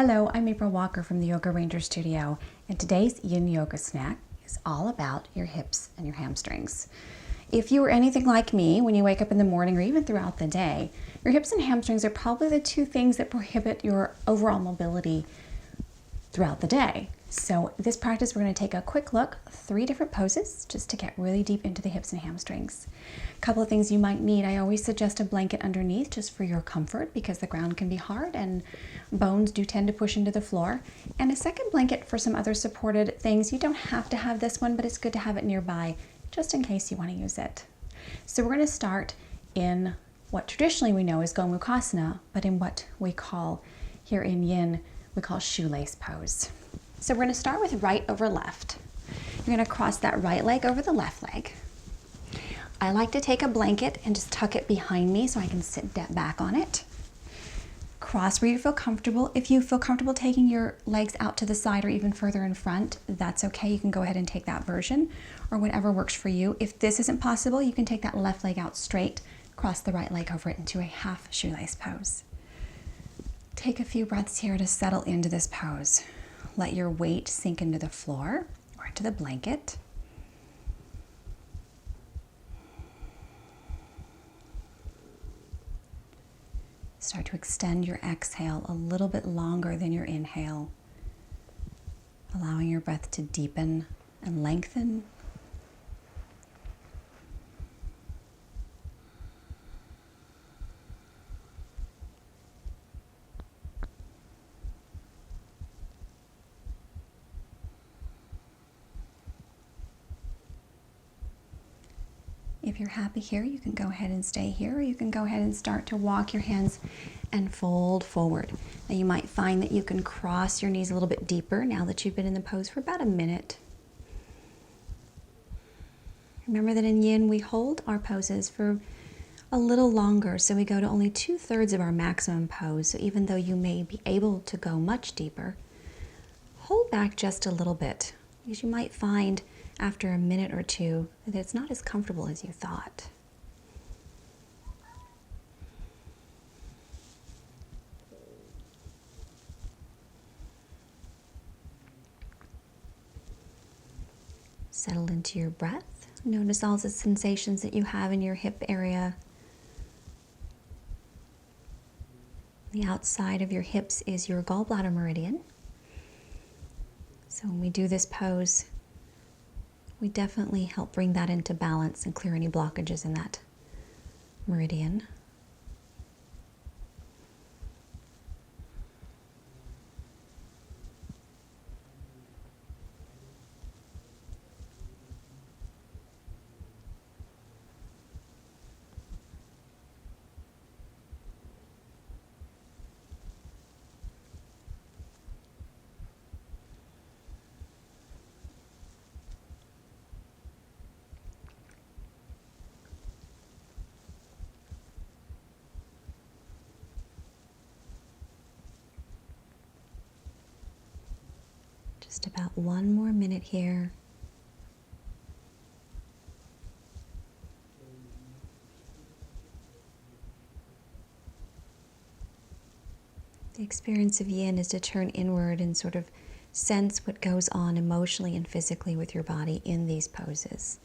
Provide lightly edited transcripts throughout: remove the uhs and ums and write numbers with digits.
Hello, I'm Aprille Walker from the Yoga Ranger Studio, and today's Yin Yoga snack is all about your hips and your hamstrings. If you are anything like me, when you wake up in the morning or even throughout the day, your hips and hamstrings are probably the two things that prohibit your overall mobility throughout the day. So this practice, we're going to take a quick look, 3 different poses just to get really deep into the hips and hamstrings. A couple of things you might need. I always suggest a blanket underneath just for your comfort because the ground can be hard and bones do tend to push into the floor. And a second blanket for some other supported things. You don't have to have this one, but it's good to have it nearby just in case you want to use it. So we're going to start in what traditionally we know is Gomukhasana, but in what we call here in Yin, we call shoelace pose. So we're going to start with right over left. You're going to cross that right leg over the left leg. I like to take a blanket and just tuck it behind me so I can sit back on it. Cross where you feel comfortable. If you feel comfortable taking your legs out to the side or even further in front, that's okay. You can go ahead and take that version or whatever works for you. If this isn't possible, you can take that left leg out straight, cross the right leg over it into a half shoelace pose. Take a few breaths here to settle into this pose. Let your weight sink into the floor or into the blanket. Start to extend your exhale a little bit longer than your inhale, allowing your breath to deepen and lengthen. If you're happy here, you can go ahead and stay here, or you can go ahead and start to walk your hands and fold forward. Now you might find that you can cross your knees a little bit deeper now that you've been in the pose for about a minute. Remember that in Yin, we hold our poses for a little longer, so we go to only 2/3 of our maximum pose. So even though you may be able to go much deeper, hold back just a little bit, because you might find after a minute or two that it's not as comfortable as you thought. Settle into your breath. Notice all the sensations that you have in your hip area. The outside of your hips is your gallbladder meridian. So when we do this pose, we definitely help bring that into balance and clear any blockages in that meridian. Just about 1 more minute here. The experience of Yin is to turn inward and sort of sense what goes on emotionally and physically with your body in these poses.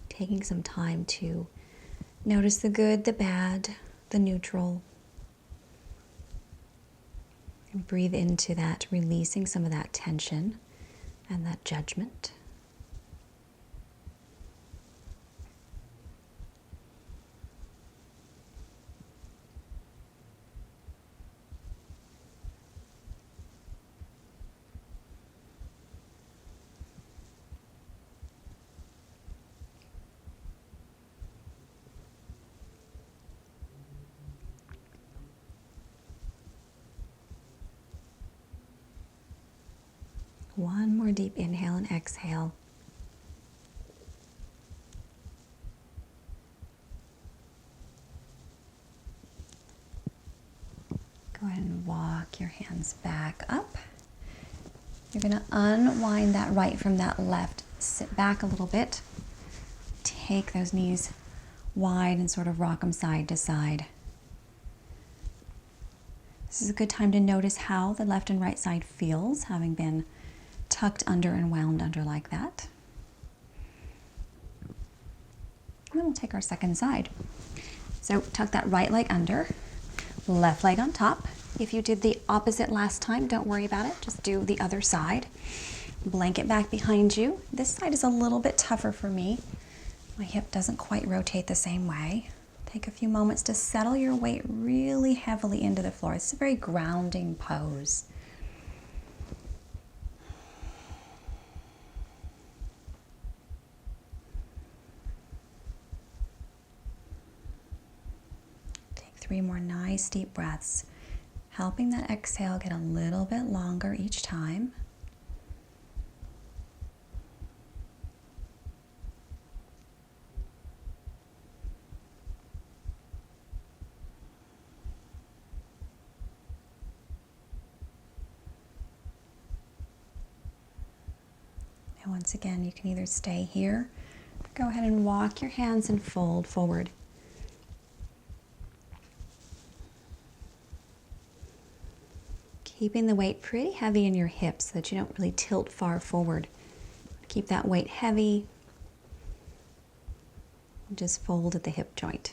Taking some time to notice the good, the bad, the neutral. And breathe into that, releasing some of that tension and that judgment. One more deep inhale and exhale. Go ahead and walk your hands back up. You're going to unwind that right from that left. Sit back a little bit. Take those knees wide and sort of rock them side to side. This is a good time to notice how the left and right side feels, having been tucked under and wound under like that. And then we'll take our second side. So tuck that right leg under, left leg on top. If you did the opposite last time, don't worry about it. Just do the other side. Blanket back behind you. This side is a little bit tougher for me. My hip doesn't quite rotate the same way. Take a few moments to settle your weight really heavily into the floor. It's a very grounding pose. Take 3 more nice deep breaths, helping that exhale get a little bit longer each time. And once again, you can either stay here, go ahead and walk your hands and fold forward. Keeping the weight pretty heavy in your hips so that you don't really tilt far forward. Keep that weight heavy. Just fold at the hip joint.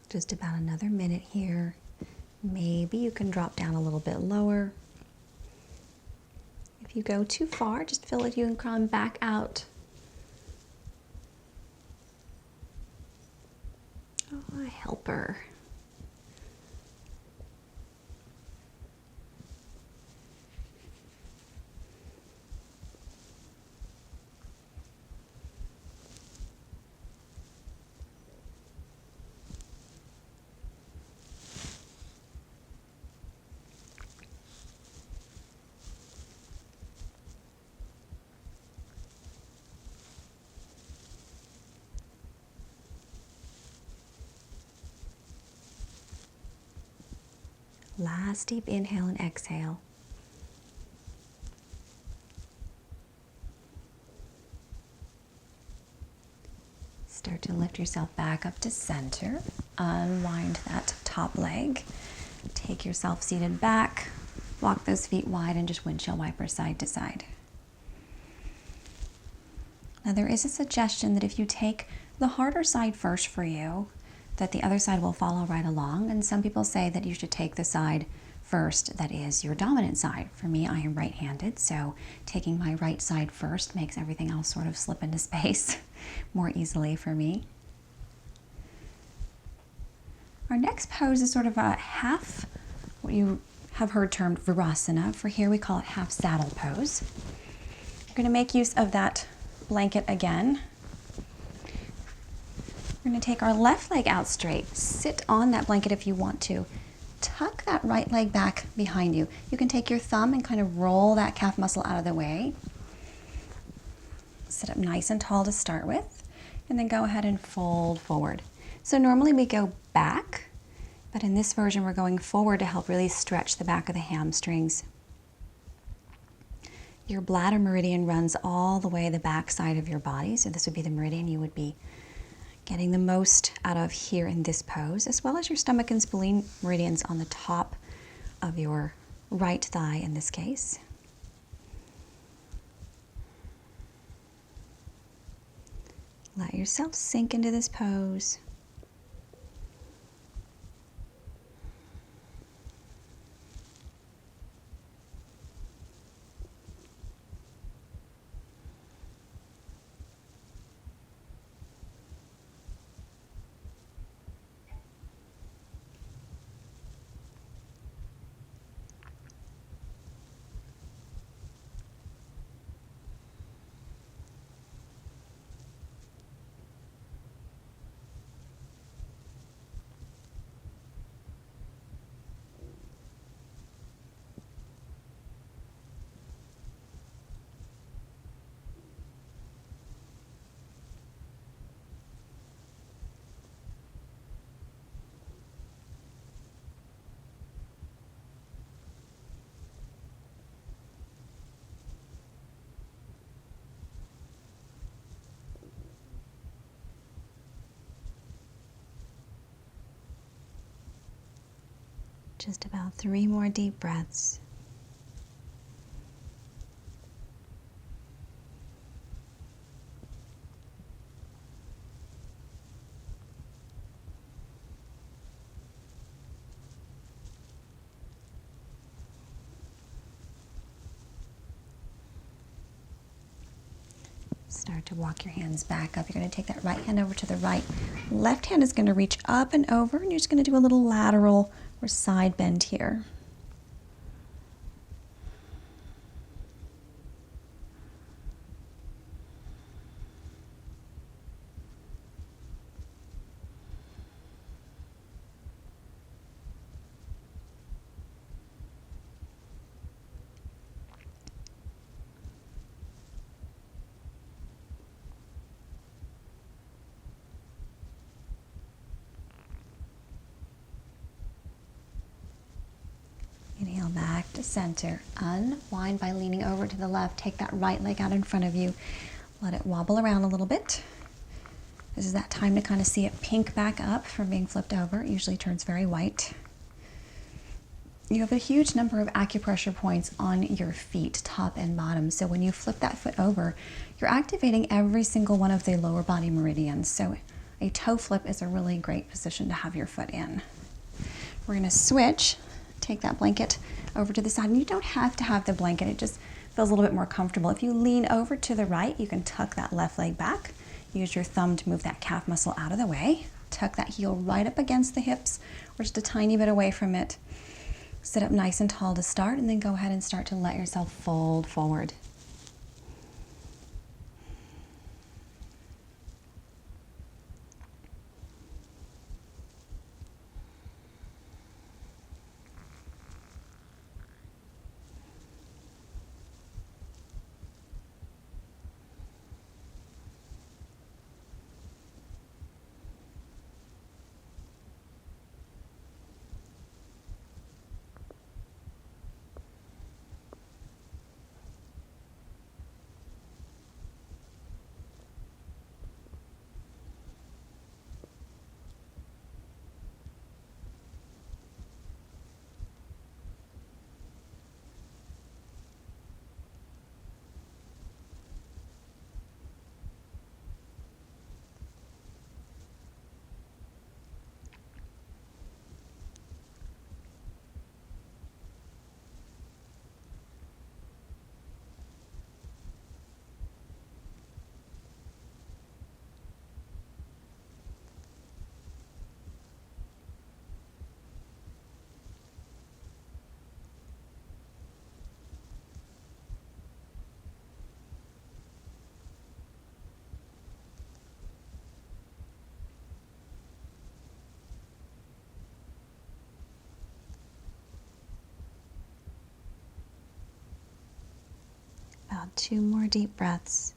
Just about another minute here. Maybe you can drop down a little bit lower. If you go too far, just feel like you can climb back out. Oh, a helper. Last deep inhale and exhale. Start to lift yourself back up to center. Unwind that top leg. Take yourself seated back. Walk those feet wide and just windshield wiper side to side. Now there is a suggestion that if you take the harder side first for you, that the other side will follow right along. And some people say that you should take the side first that is your dominant side. For me, I am right-handed, so taking my right side first makes everything else sort of slip into space more easily for me. Our next pose is sort of a half, what you have heard termed Virasana. For here we call it half saddle pose. We're going to make use of that blanket again. We're going to take our left leg out straight. Sit on that blanket if you want to. Tuck that right leg back behind you. You can take your thumb and kind of roll that calf muscle out of the way. Sit up nice and tall to start with, and then go ahead and fold forward. So normally we go back, but in this version we're going forward to help really stretch the back of the hamstrings. Your bladder meridian runs all the way the back side of your body, so this would be the meridian you would be getting the most out of here in this pose, as well as your stomach and spleen meridians on the top of your right thigh in this case. Let yourself sink into this pose. Just about 3 more deep breaths. Start to walk your hands back up. You're going to take that right hand over to the right. Left hand is going to reach up and over, and you're just going to do a little lateral or side bend here. Inhale back to center. Unwind by leaning over to the left. Take that right leg out in front of you. Let it wobble around a little bit. This is that time to kind of see it pink back up from being flipped over. It usually turns very white. You have a huge number of acupressure points on your feet, top and bottom. So when you flip that foot over, you're activating every single one of the lower body meridians. So a toe flip is a really great position to have your foot in. We're going to switch. Take that blanket over to the side, and you don't have to have the blanket. It just feels a little bit more comfortable. If you lean over to the right, you can tuck that left leg back. Use your thumb to move that calf muscle out of the way. Tuck that heel right up against the hips, or just a tiny bit away from it. Sit up nice and tall to start, and then go ahead and start to let yourself fold forward. About 2 more deep breaths.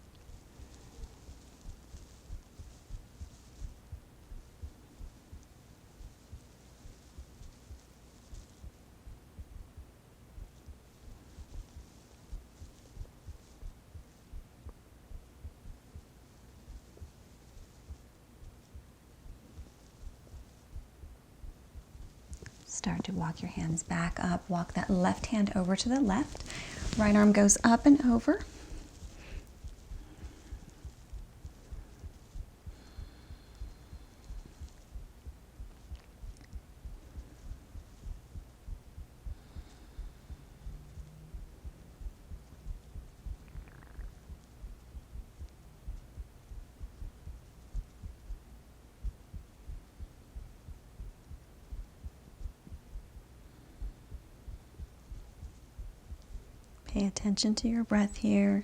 Start to walk your hands back up. Walk that left hand over to the left. Right arm goes up and over. Pay attention to your breath here.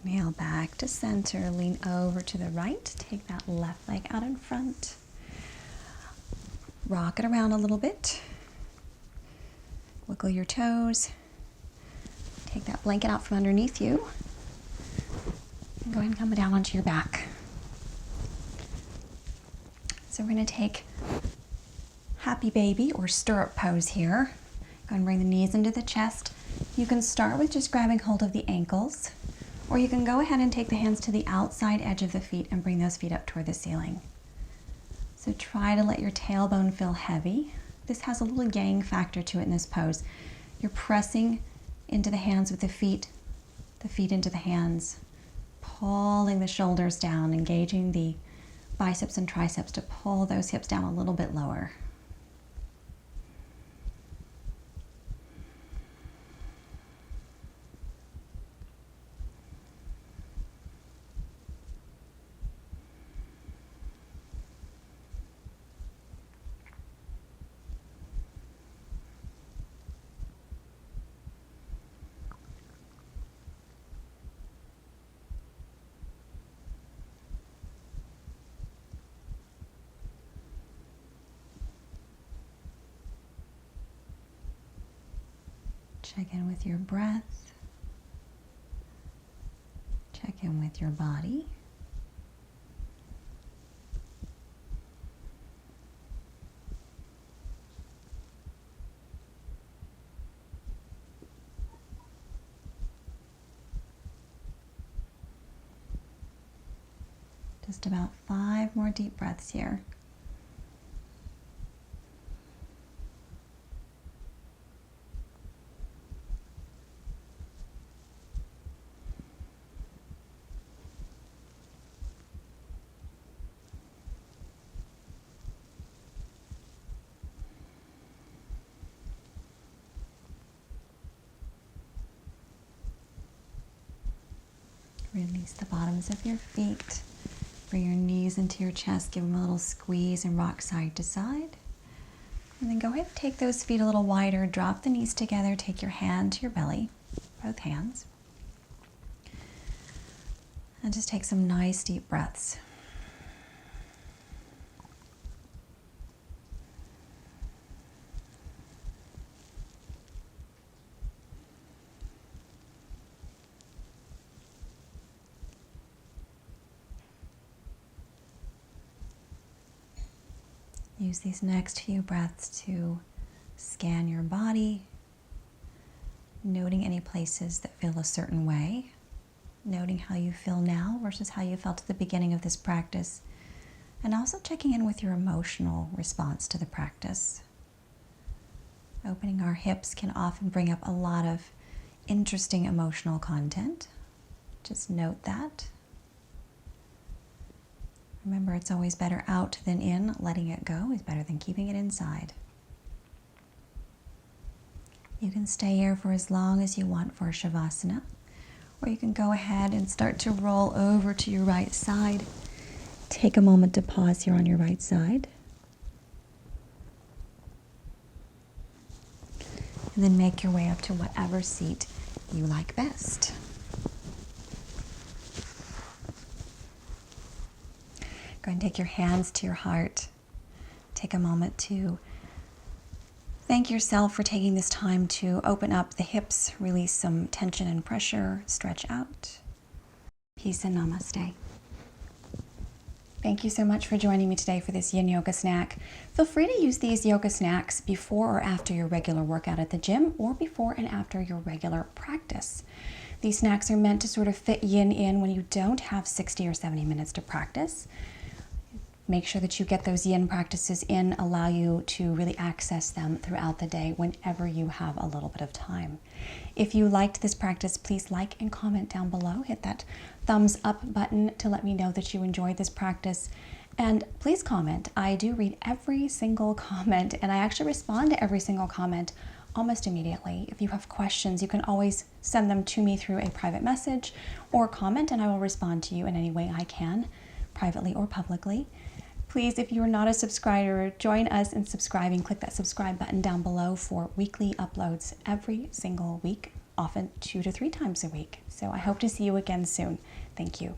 Inhale back to center, lean over to the right, take that left leg out in front. Rock it around a little bit. Wiggle your toes. Take that blanket out from underneath you. And go ahead and come down onto your back. So we're going to take happy baby or stirrup pose here. Go and bring the knees into the chest. You can start with just grabbing hold of the ankles, or you can go ahead and take the hands to the outside edge of the feet and bring those feet up toward the ceiling. So try to let your tailbone feel heavy. This has a little yang factor to it in this pose. You're pressing into the hands with the feet into the hands, pulling the shoulders down, engaging the biceps and triceps to pull those hips down a little bit lower. Check in with your breath. Check in with your body. Just about 5 more deep breaths here. Release the bottoms of your feet. Bring your knees into your chest. Give them a little squeeze and rock side to side. And then go ahead and take those feet a little wider. Drop the knees together. Take your hand to your belly, both hands. And just take some nice deep breaths. Use these next few breaths to scan your body, noting any places that feel a certain way, noting how you feel now versus how you felt at the beginning of this practice, and also checking in with your emotional response to the practice. Opening our hips can often bring up a lot of interesting emotional content. Just note that. Remember, it's always better out than in. Letting it go is better than keeping it inside. You can stay here for as long as you want for Shavasana, or you can go ahead and start to roll over to your right side. Take a moment to pause here on your right side. And then make your way up to whatever seat you like best. Go and take your hands to your heart. Take a moment to thank yourself for taking this time to open up the hips, release some tension and pressure, stretch out. Peace and namaste. Thank you so much for joining me today for this yin yoga snack. Feel free to use these yoga snacks before or after your regular workout at the gym, or before and after your regular practice. These snacks are meant to sort of fit yin in when you don't have 60 or 70 minutes to practice. Make sure that you get those yin practices in, allow you to really access them throughout the day whenever you have a little bit of time. If you liked this practice, please like and comment down below. Hit that thumbs up button to let me know that you enjoyed this practice. And please comment. I do read every single comment, and I actually respond to every single comment almost immediately. If you have questions, you can always send them to me through a private message or comment, and I will respond to you in any way I can, privately or publicly. Please, if you are not a subscriber, join us in subscribing. Click that subscribe button down below for weekly uploads every single week, often 2 to 3 times a week. So I hope to see you again soon. Thank you.